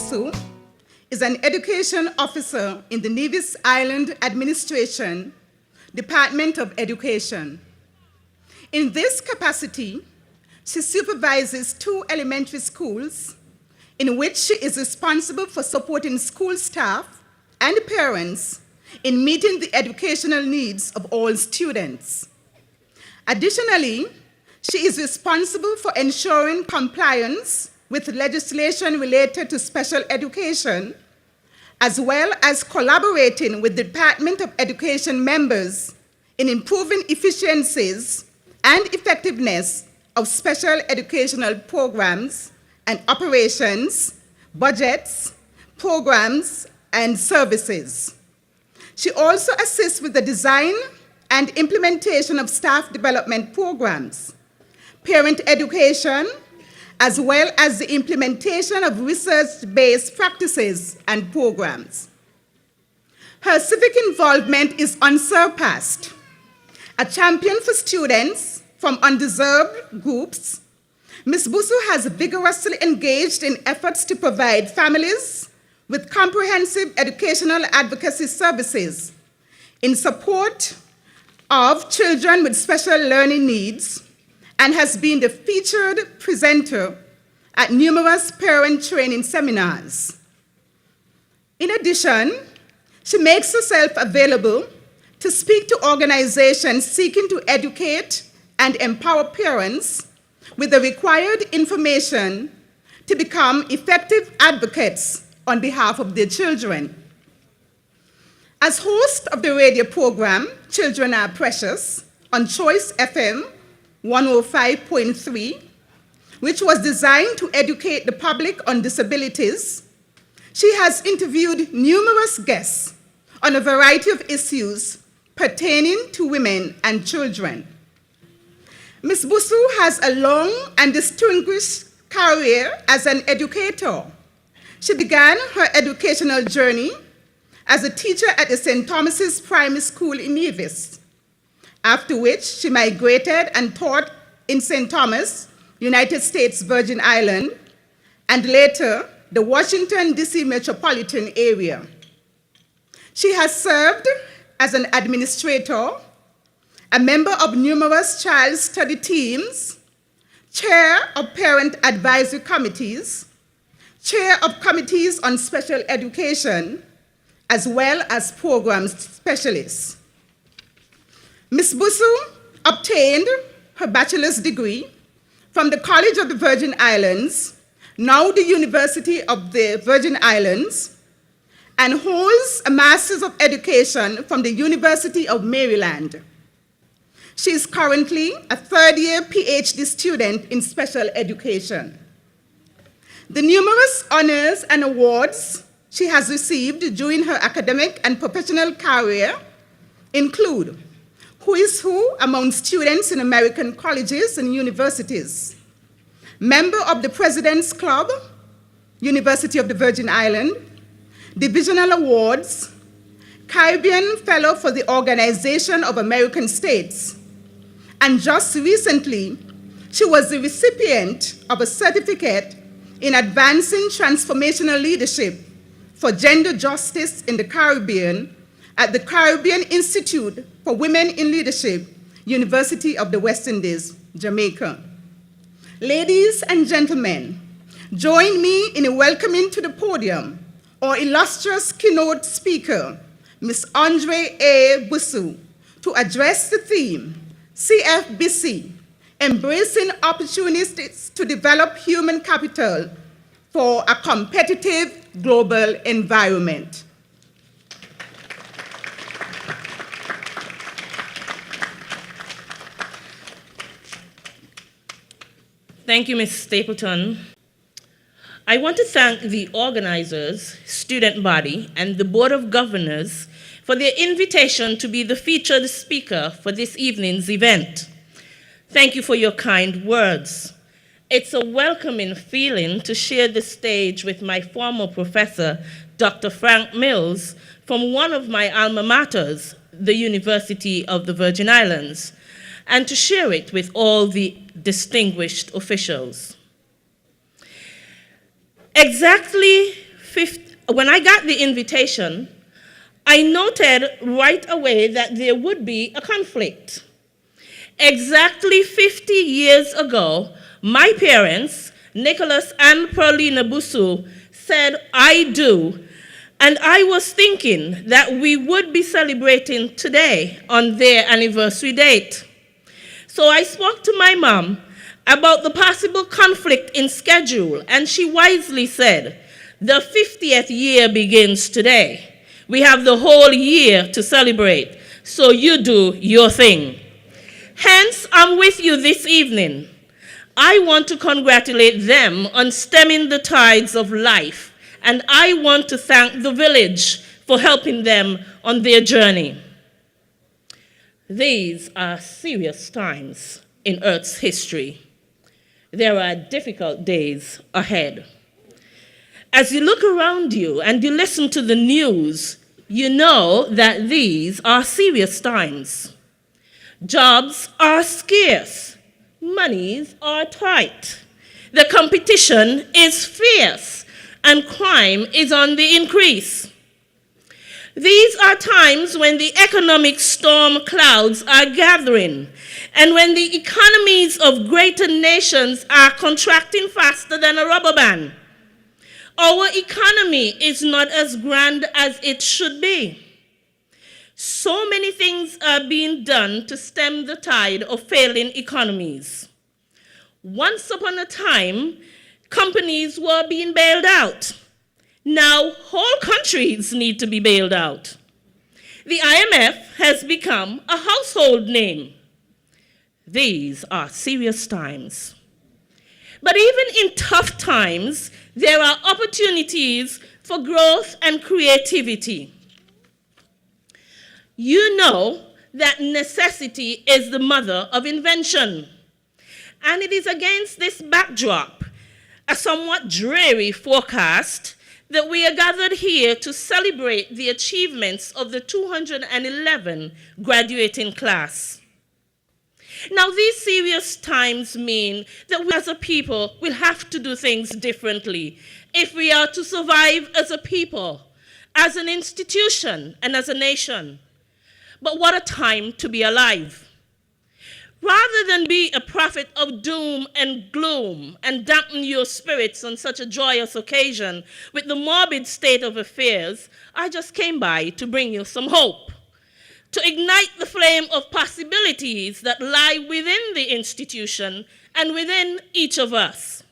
Bussue is an education officer in the Nevis Island Administration, Department of Education. In this capacity, she supervises 2 elementary schools in which she is responsible for supporting school staff and parents in meeting the educational needs of all students. Additionally, she is responsible for ensuring compliance with legislation related to special education, as well as collaborating with the Department of Education members in improving efficiencies and effectiveness of special educational programs and operations, budgets, programs, and services. She also assists with the design and implementation of staff development programs, parent education, as well as the implementation of research-based practices and programs. Her civic involvement is unsurpassed. A champion for students from underserved groups, Ms. Bussue has vigorously engaged in efforts to provide families with comprehensive educational advocacy services in support of children with special learning needs, and has been the featured presenter at numerous parent training seminars. In addition, she makes herself available to speak to organizations seeking to educate and empower parents with the required information to become effective advocates on behalf of their children. As host of the radio program, Children Are Precious, on Choice FM 105.3, which was designed to educate the public on disabilities, she has interviewed numerous guests on a variety of issues pertaining to women and children. Ms. Bussue has a long and distinguished career as an educator. She began her educational journey as a teacher at the St. Thomas's Primary School in Nevis, after which she migrated and taught in St. Thomas, United States Virgin Island, and later the Washington, D.C. metropolitan area. She has served as an administrator, a member of numerous child study teams, chair of parent advisory committees, chair of committees on special education, as well as program specialists. Ms. Bussue obtained her bachelor's degree from the College of the Virgin Islands, now the University of the Virgin Islands, and holds a Master's of Education from the University of Maryland. She is currently a third-year PhD student in special education. The numerous honors and awards she has received during her academic and professional career include Who is Who among students in American colleges and universities, member of the President's Club, University of the Virgin Islands, Divisional Awards, Caribbean Fellow for the Organization of American States, and just recently, she was the recipient of a certificate in advancing transformational leadership for gender justice in the Caribbean at the Caribbean Institute for Women in Leadership, University of the West Indies, Jamaica. Ladies and gentlemen, join me in welcoming to the podium our illustrious keynote speaker, Ms. Andrea Bussue, to address the theme, CFBC, Embracing Opportunities to Develop Human Capital for a Competitive Global Environment. Thank you, Ms. Stapleton. I want to thank the organizers, student body, and the Board of Governors for their invitation to be the featured speaker for this evening's event. Thank you for your kind words. It's a welcoming feeling to share the stage with my former professor, Dr. Frank Mills, from one of my alma maters, the University of the Virgin Islands, and to share it with all the distinguished officials. Exactly when I got the invitation, I noted right away that there would be a conflict. Exactly 50 years ago, my parents, Nicholas and Paulina Bussue, said, "I do," and I was thinking that we would be celebrating today on their anniversary date. So I spoke to my mom about the possible conflict in schedule, and she wisely said, "The 50th year begins today. We have the whole year to celebrate, so you do your thing." Hence, I'm with you this evening. I want to congratulate them on stemming the tides of life, and I want to thank the village for helping them on their journey. These are serious times in Earth's history. There are difficult days ahead. As you look around you and you listen to the news, you know that these are serious times. Jobs are scarce. Monies are tight. The competition is fierce, and crime is on the increase. These are times when the economic storm clouds are gathering, and when the economies of greater nations are contracting faster than a rubber band. Our economy is not as grand as it should be. So many things are being done to stem the tide of failing economies. Once upon a time, companies were being bailed out. Now, whole countries need to be bailed out. The IMF has become a household name. These are serious times. But even in tough times, there are opportunities for growth and creativity. You know that necessity is the mother of invention. And it is against this backdrop, a somewhat dreary forecast, that we are gathered here to celebrate the achievements of the 211 graduating class. Now, these serious times mean that we as a people will have to do things differently if we are to survive as a people, as an institution, and as a nation. But what a time to be alive. Rather than be a prophet of doom and gloom and dampen your spirits on such a joyous occasion with the morbid state of affairs, I just came by to bring you some hope, to ignite the flame of possibilities that lie within the institution and within each of us.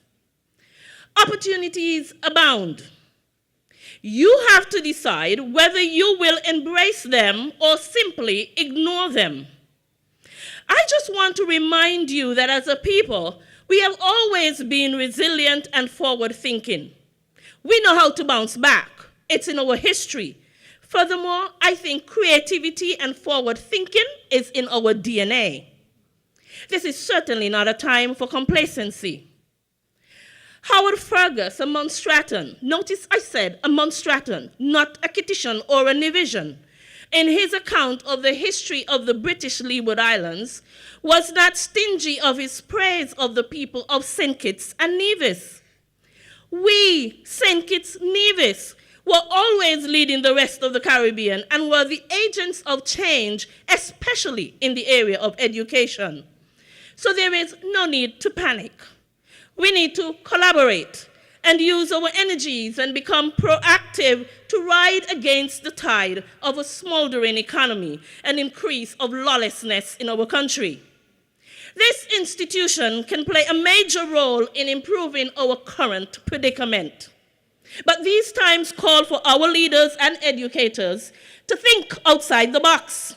Opportunities abound. You have to decide whether you will embrace them or simply ignore them. I just want to remind you that as a people, we have always been resilient and forward-thinking. We know how to bounce back. It's in our history. Furthermore, I think creativity and forward-thinking is in our DNA. This is certainly not a time for complacency. Howard Fergus, a Monstratton, notice I said a Monstratton, not a Kittitian or a Nevisian, in his account of the history of the British Leeward Islands, was not stingy of his praise of the people of St. Kitts and Nevis. We, St. Kitts Nevis, were always leading the rest of the Caribbean and were the agents of change, especially in the area of education. So there is no need to panic. We need to collaborate and use our energies and become proactive to ride against the tide of a smoldering economy and increase of lawlessness in our country. This institution can play a major role in improving our current predicament. But these times call for our leaders and educators to think outside the box.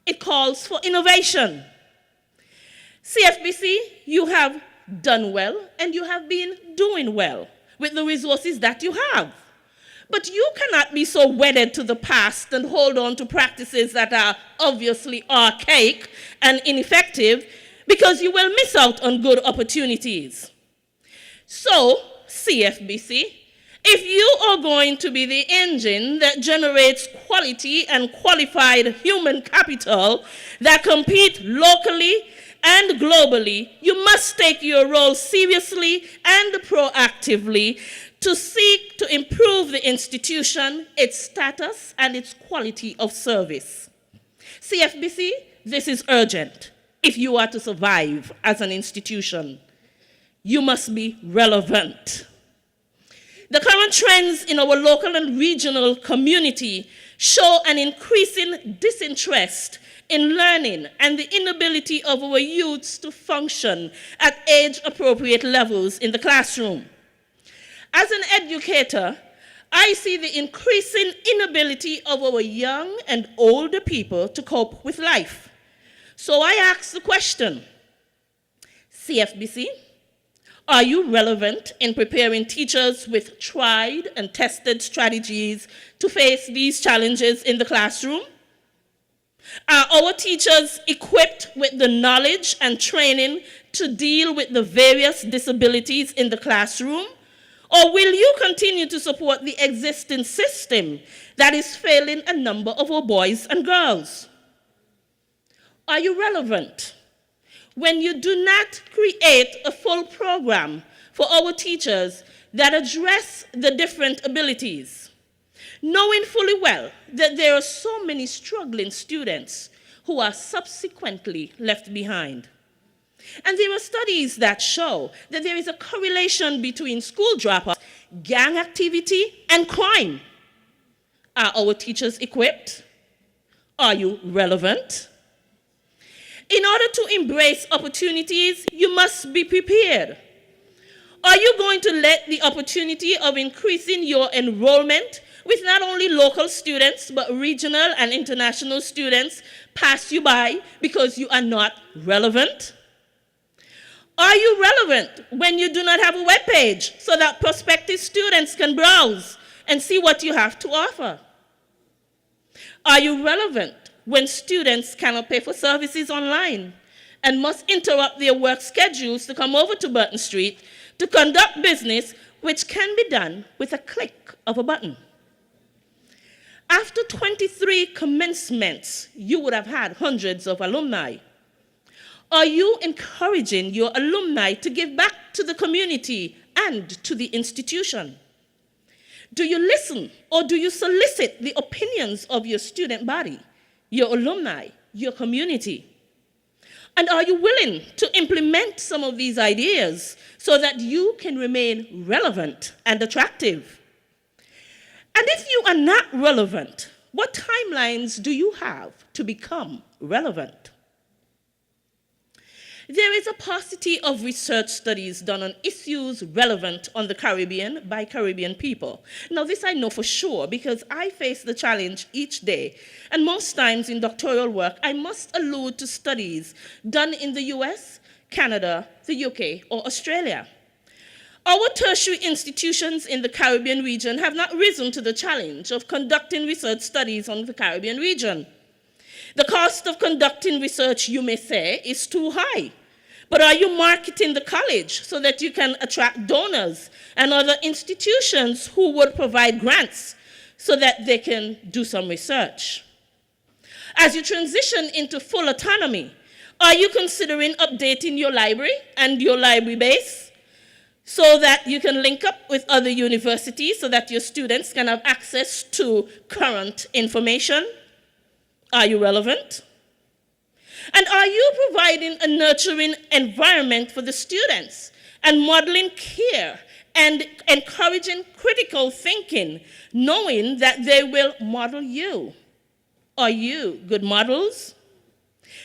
It calls for innovation. CFBC, you have done well and you have been doing well with the resources that you have. But you cannot be so wedded to the past and hold on to practices that are obviously archaic and ineffective, because you will miss out on good opportunities. So, CFBC, if you are going to be the engine that generates quality and qualified human capital that compete locally and globally, you must take your role seriously and proactively to seek to improve the the institution, its status, and its quality of service. CFBC, this is urgent. If you are to survive as an institution, you must be relevant. The current trends in our local and regional community show an increasing disinterest in learning and the inability of our youths to function at age-appropriate levels in the classroom. As an educator, I see the increasing inability of our young and older people to cope with life. So I ask the question, CFBC, are you relevant in preparing teachers with tried and tested strategies to face these challenges in the classroom? Are our teachers equipped with the knowledge and training to deal with the various disabilities in the classroom? Or will you continue to support the existing system that is failing a number of our boys and girls? Are you relevant when you do not create a full program for our teachers that address the different abilities, knowing fully well that there are so many struggling students who are subsequently left behind? And there are studies that show that there is a correlation between school dropouts, gang activity, and crime. Are our teachers equipped? Are you relevant? In order to embrace opportunities, you must be prepared. Are you going to let the opportunity of increasing your enrollment with not only local students, but regional and international students pass you by because you are not relevant? Are you relevant when you do not have a web page so that prospective students can browse and see what you have to offer? Are you relevant when students cannot pay for services online and must interrupt their work schedules to come over to Burton Street to conduct business, which can be done with a click of a button? After 23 commencements, you would have had hundreds of alumni. Are you encouraging your alumni to give back to the community and to the institution? Do you listen or do you solicit the opinions of your student body, your alumni, your community? And are you willing to implement some of these ideas so that you can remain relevant and attractive? And if you are not relevant, what timelines do you have to become relevant? There is a paucity of research studies done on issues relevant on the Caribbean by Caribbean people. Now, this I know for sure because I face the challenge each day. And most times in doctoral work, I must allude to studies done in the US, Canada, the UK, or Australia. Our tertiary institutions in the Caribbean region have not risen to the challenge of conducting research studies on the Caribbean region. The cost of conducting research, you may say, is too high. But are you marketing the college so that you can attract donors and other institutions who would provide grants so that they can do some research? As you transition into full autonomy, are you considering updating your library and your library base so that you can link up with other universities so that your students can have access to current information? Are you relevant? And are you providing a nurturing environment for the students and modeling care and encouraging critical thinking, knowing that they will model you? Are you good models?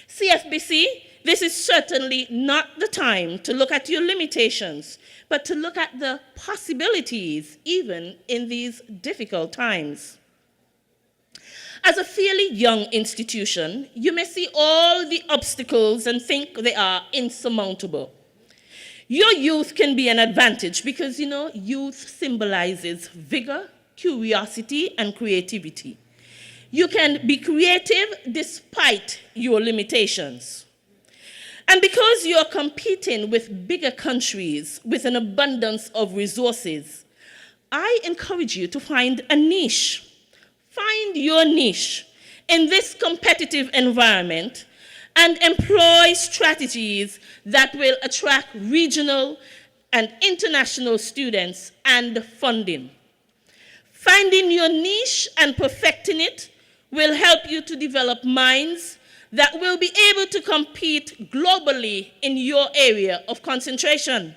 CFBC, this is certainly not the time to look at your limitations, but to look at the possibilities even in these difficult times. As a fairly young institution, you may see all the obstacles and think they are insurmountable. Your youth can be an advantage because, youth symbolizes vigor, curiosity, and creativity. You can be creative despite your limitations. And because you're competing with bigger countries with an abundance of resources, I encourage you to find a niche. Find your niche in this competitive environment and employ strategies that will attract regional and international students and funding. Finding your niche and perfecting it will help you to develop minds that will be able to compete globally in your area of concentration.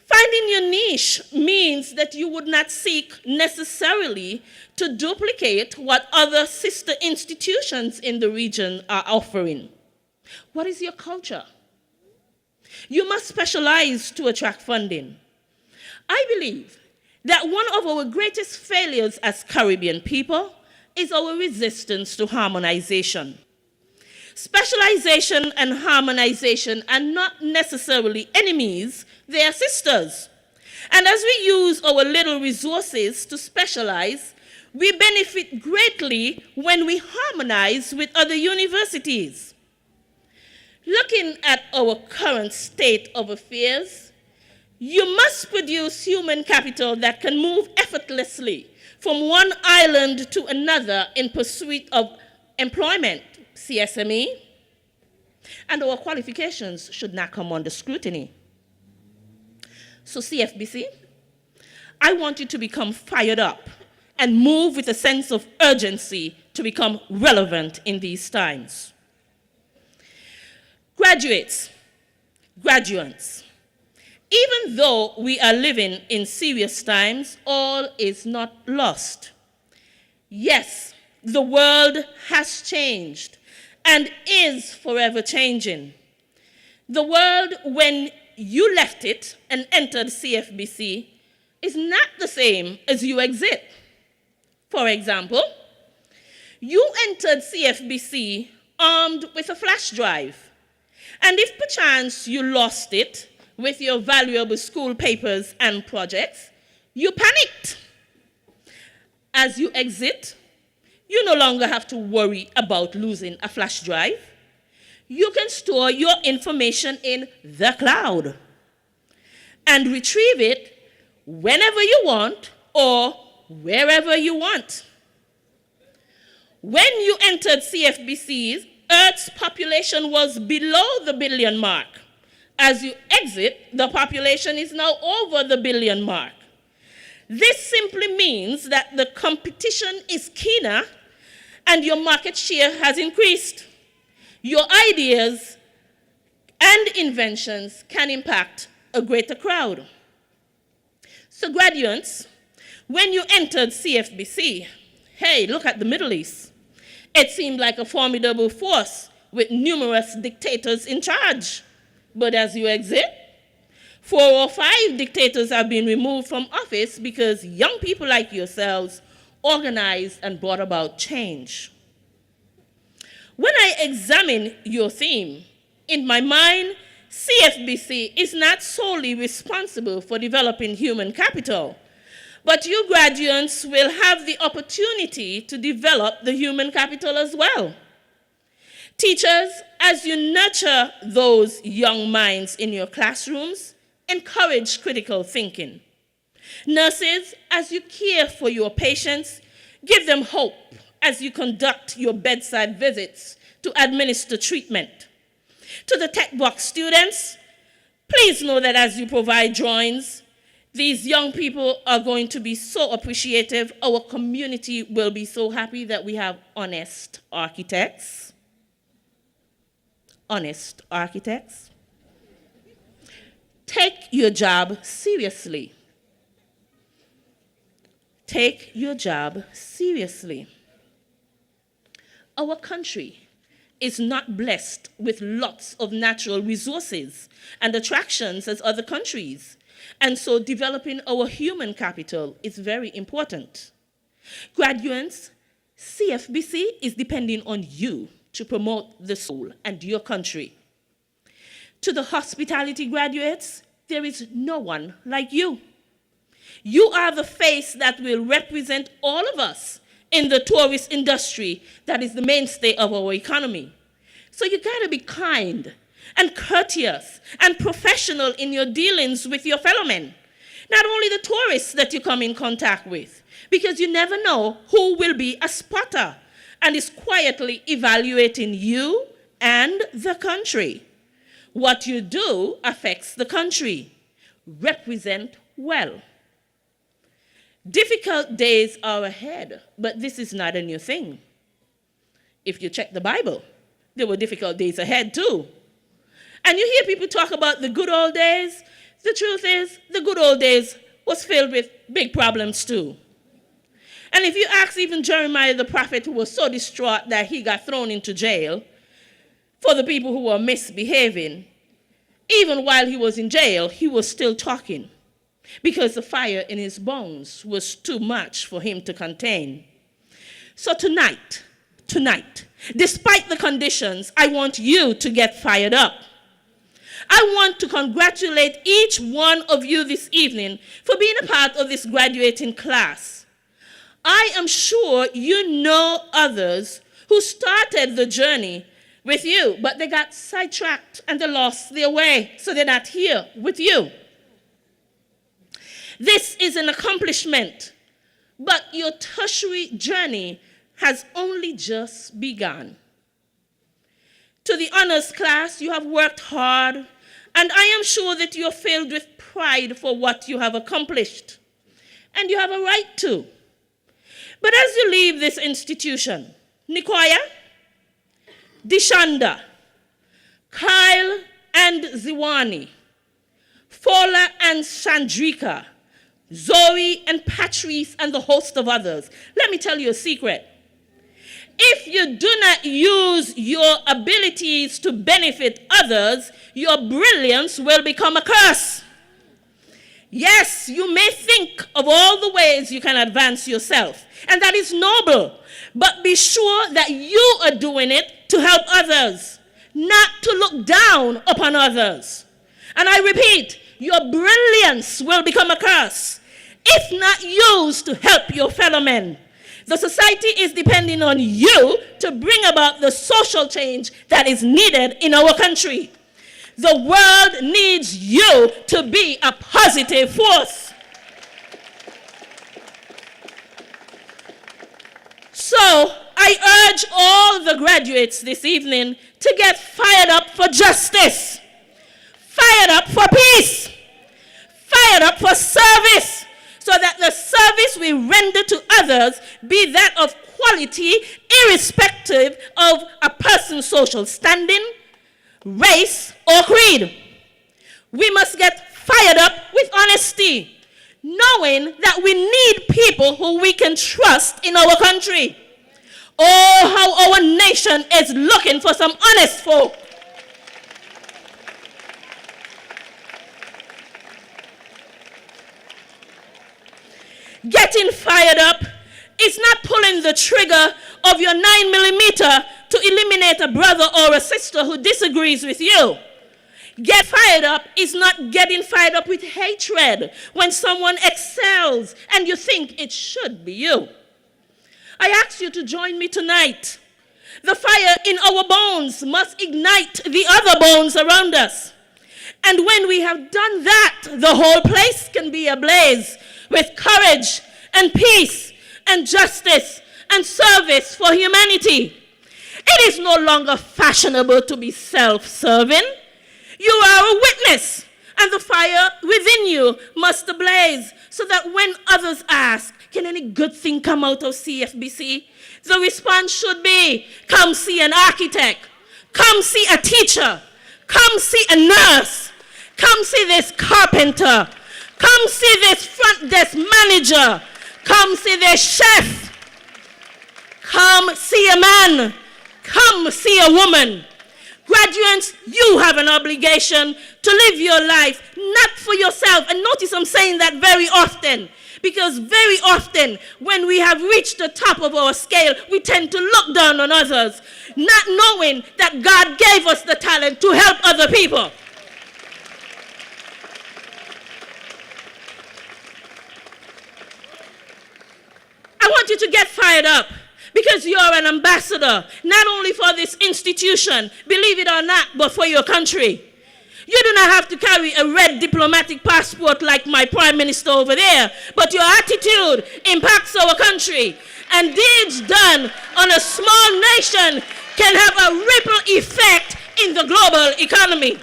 Finding your niche means that you would not seek necessarily to duplicate what other sister institutions in the region are offering. What is your culture? You must specialize to attract funding. I believe that one of our greatest failures as Caribbean people is our resistance to harmonization. Specialization and harmonization are not necessarily enemies, they are sisters. And as we use our little resources to specialize, we benefit greatly when we harmonize with other universities. Looking at our current state of affairs, you must produce human capital that can move effortlessly from one island to another in pursuit of employment, CSME, and our qualifications should not come under scrutiny. So CFBC, I want you to become fired up and move with a sense of urgency to become relevant in these times. Graduates, graduates, even though we are living in serious times, all is not lost. Yes, the world has changed and is forever changing. The world when you left it and entered CFBC is not the same as you exit. For example, you entered CFBC armed with a flash drive, and if perchance you lost it with your valuable school papers and projects, you panicked. As you exit, you no longer have to worry about losing a flash drive. You can store your information in the cloud and retrieve it whenever you want or wherever you want. When you entered CFBCs, Earth's population was below the billion mark. As you exit, the population is now over the billion mark. This simply means that the competition is keener and your market share has increased. Your ideas and inventions can impact a greater crowd. So graduates, when you entered CFBC, hey, look at the Middle East. It seemed like a formidable force with numerous dictators in charge. But as you exit, 4 or 5 dictators have been removed from office because young people like yourselves organized and brought about change. When I examine your theme, in my mind, CFBC is not solely responsible for developing human capital, but you graduates will have the opportunity to develop the human capital as well. Teachers, as you nurture those young minds in your classrooms, encourage critical thinking. Nurses, as you care for your patients, give them hope as you conduct your bedside visits to administer treatment. To the tech box students, please know that as you provide drawings, these young people are going to be so appreciative. Our community will be so happy that we have honest architects. Honest architects. Take your job seriously. Take your job seriously. Our country is not blessed with lots of natural resources and attractions as other countries. And so developing our human capital is very important. Graduates, CFBC is depending on you to promote the soul and your country. To the hospitality graduates, there is no one like you. You are the face that will represent all of us in the tourist industry that is the mainstay of our economy. So you gotta be kind and courteous and professional in your dealings with your fellow men. Not only the tourists that you come in contact with, because you never know who will be a spotter and is quietly evaluating you and the country. What you do affects the country. Represent well. Difficult days are ahead, but this is not a new thing. If you check the Bible, there were difficult days ahead too. And you hear people talk about the good old days. The truth is, the good old days was filled with big problems too. And if you ask even Jeremiah the prophet, who was so distraught that he got thrown into jail for the people who were misbehaving, even while he was in jail, he was still talking because the fire in his bones was too much for him to contain. So tonight, despite the conditions, I want you to get fired up. I want to congratulate each one of you this evening for being a part of this graduating class. I am sure you know others who started the journey with you, but they got sidetracked and they lost their way, so they're not here with you. This is an accomplishment, but your tertiary journey has only just begun. To the honors class, you have worked hard, and I am sure that you are filled with pride for what you have accomplished, and you have a right to. But as you leave this institution, Nikoya, Dishanda, Kyle and Ziwani, Fola and Sandrika, Zoe and Patrice and the host of others, let me tell you a secret. If you do not use your abilities to benefit others, your brilliance will become a curse. Yes, you may think of all the ways you can advance yourself, and that is noble, but be sure that you are doing it to help others, not to look down upon others. And I repeat, your brilliance will become a curse if not used to help your fellow men. The society is depending on you to bring about the social change that is needed in our country. The world needs you to be a positive force. So I urge all the graduates this evening to get fired up for justice, fired up for peace, fired up for service, so that the service we render to others be that of quality, irrespective of a person's social standing, race, or creed. We must get fired up with honesty, knowing that we need people who we can trust in our country. Oh, how our nation is looking for some honest folk. Getting fired up is not pulling the trigger of your 9mm to eliminate a brother or a sister who disagrees with you. Get fired up is not getting fired up with hatred when someone excels and you think it should be you. I ask you to join me tonight. The fire in our bones must ignite the other bones around us. And when we have done that, the whole place can be ablaze with courage and peace and justice and service for humanity. It is no longer fashionable to be self-serving. You are a witness, and the fire within you must ablaze so that when others ask, can any good thing come out of CFBC? The response should be, come see an architect, come see a teacher, come see a nurse, come see this carpenter, come see this front desk manager, come see this chef, come see a man, come see a woman. Graduates, you have an obligation to live your life, not for yourself. And notice I'm saying that very often, because very often when we have reached the top of our scale, we tend to look down on others, not knowing that God gave us the talent to help other people. I want you to get fired up because you're an ambassador, not only for this institution, believe it or not, but for your country. You do not have to carry a red diplomatic passport like my prime minister over there, but your attitude impacts our country. And deeds done on a small nation can have a ripple effect in the global economy.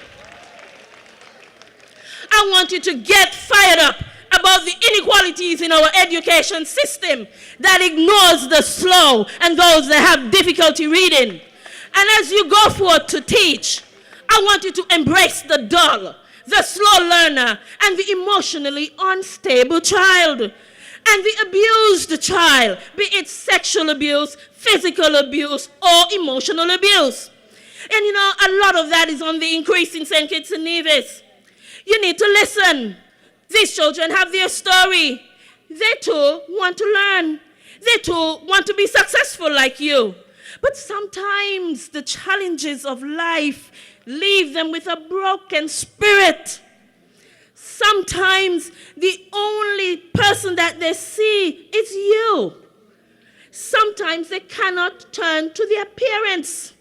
I want you to get fired up about the inequalities in our education system that ignores the slow and those that have difficulty reading. And as you go forth to teach, I want you to embrace the dull, the slow learner, and the emotionally unstable child, and the abused child, be it sexual abuse, physical abuse, or emotional abuse. And you know, a lot of that is on the increase in St. Kitts and Nevis. You need to listen. These children have their story. They too want to learn. They too want to be successful like you. But sometimes the challenges of life leave them with a broken spirit. Sometimes the only person that they see is you. Sometimes they cannot turn to their parents.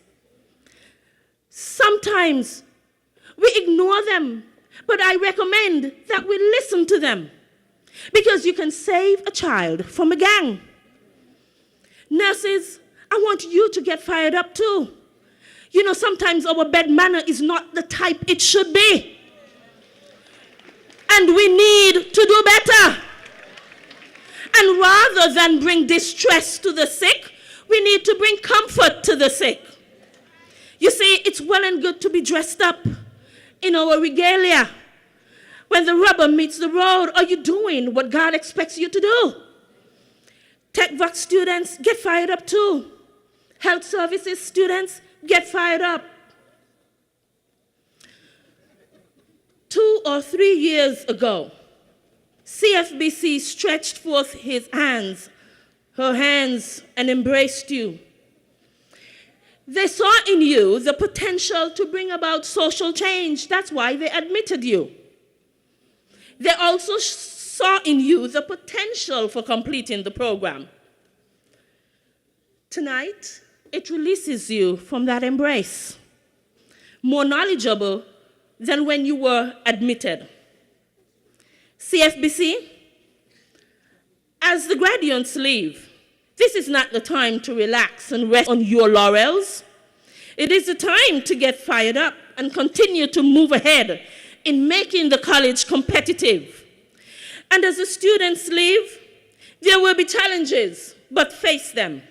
Sometimes we ignore them, but I recommend that we listen to them, because you can save a child from a gang. Nurses, I want you to get fired up too. You know, sometimes our bed manner is not the type it should be. And we need to do better. And rather than bring distress to the sick, we need to bring comfort to the sick. You see, it's well and good to be dressed up in our regalia. When the rubber meets the road, are you doing what God expects you to do? TechVox students, get fired up too. Health services students, get fired up. 2 or 3 years ago, CFBC stretched forth her hands, and embraced you. They saw in you the potential to bring about social change. That's why they admitted you. They also saw in you the potential for completing the program. Tonight, it releases you from that embrace, more knowledgeable than when you were admitted. CFBC, as the graduates leave, this is not the time to relax and rest on your laurels. It is the time to get fired up and continue to move ahead in making the college competitive. And as the students leave, there will be challenges, but face them.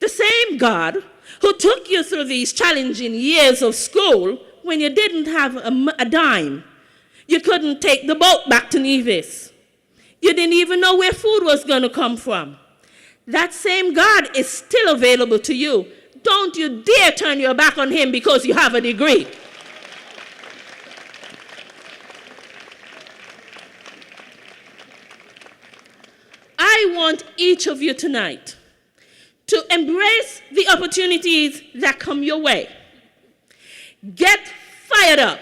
The same God who took you through these challenging years of school when you didn't have a dime, you couldn't take the boat back to Nevis, you didn't even know where food was going to come from. That same God is still available to you. Don't you dare turn your back on him because you have a degree. I want each of you tonight to embrace the opportunities that come your way. Get fired up.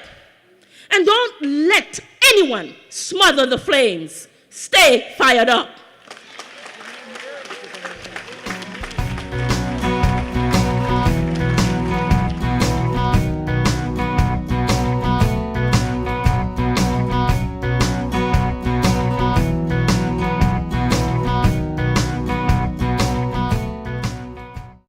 And don't let anyone smother the flames. Stay fired up.